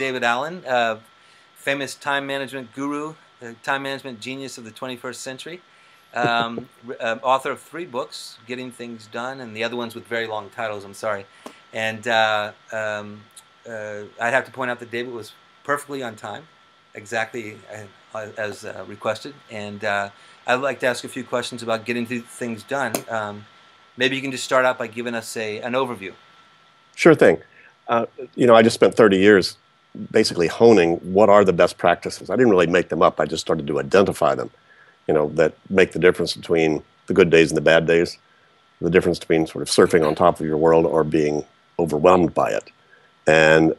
David Allen, famous time management guru, time management genius of the 21st century, author of 3 books, Getting Things Done, and the other ones with very long titles, I'm sorry. And I'd have to point out that David was perfectly on time, exactly as requested. And I'd like to ask a few questions about getting things done. Maybe you can just start out by giving us an overview. Sure thing. You know, I just spent 30 years basically honing what are the best practices. I didn't really make them up. I just started to identify them, you know, that make the difference between the good days and the bad days, the difference between sort of surfing on top of your world or being overwhelmed by it. And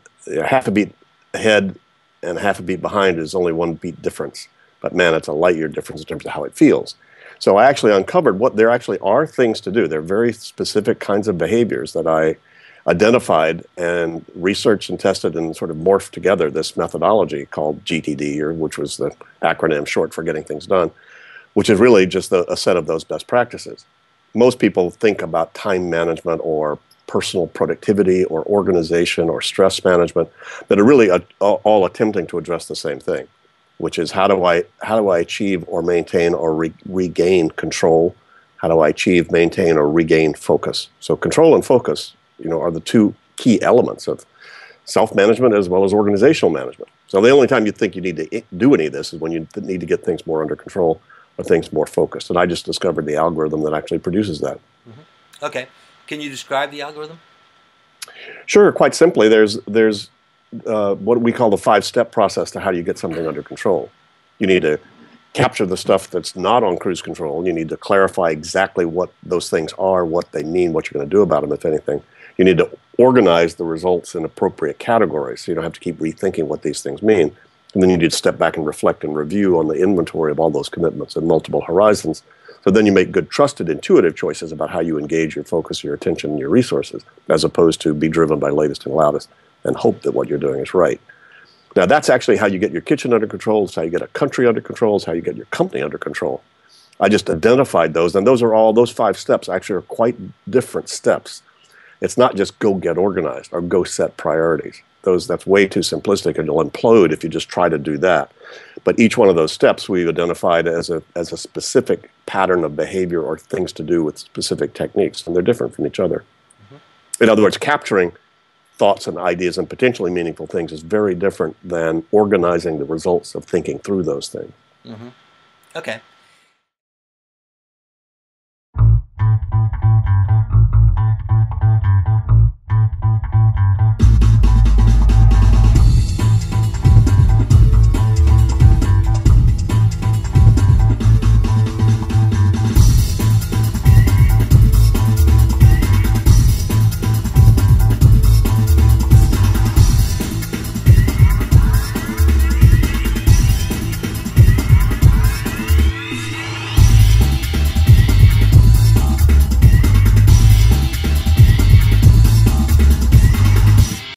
half a beat ahead and half a beat behind is only 1 beat difference. But man, it's a light year difference in terms of how it feels. So I actually uncovered what there actually are things to do. There are very specific kinds of behaviors that I identified and researched and tested and sort of morphed together this methodology called GTD, or which was the acronym short for Getting Things Done, which is really just a set of those best practices. Most people think about time management or personal productivity or organization or stress management that are really all attempting to address the same thing, which is how do I achieve or maintain or regain control? How do I achieve, maintain, or regain focus? So control and focus, you know, are the 2 key elements of self-management as well as organizational management. So the only time you think you need to do any of this is when you need to get things more under control or things more focused. And I just discovered the algorithm that actually produces that. Mm-hmm. Okay. Can you describe the algorithm? Sure. Quite simply, there's what we call the 5-step process to how you get something under control. You need to capture the stuff that's not on cruise control. You need to clarify exactly what those things are, what they mean, what you're going to do about them, if anything. You need to organize the results in appropriate categories so you don't have to keep rethinking what these things mean. And then you need to step back and reflect and review on the inventory of all those commitments in multiple horizons. So then you make good, trusted, intuitive choices about how you engage your focus, your attention, and your resources, as opposed to be driven by latest and loudest and hope that what you're doing is right. Now, that's actually how you get your kitchen under control. It's how you get a country under control. It's how you get your company under control. I just identified those, and those 5 steps actually are quite different steps. It's not just go get organized or go set priorities. That's way too simplistic, and you'll implode if you just try to do that. But each one of those steps we've identified as a specific pattern of behavior or things to do with specific techniques, and they're different from each other. Mm-hmm. In other words, capturing thoughts and ideas and potentially meaningful things is very different than organizing the results of thinking through those things. Mm-hmm. Okay.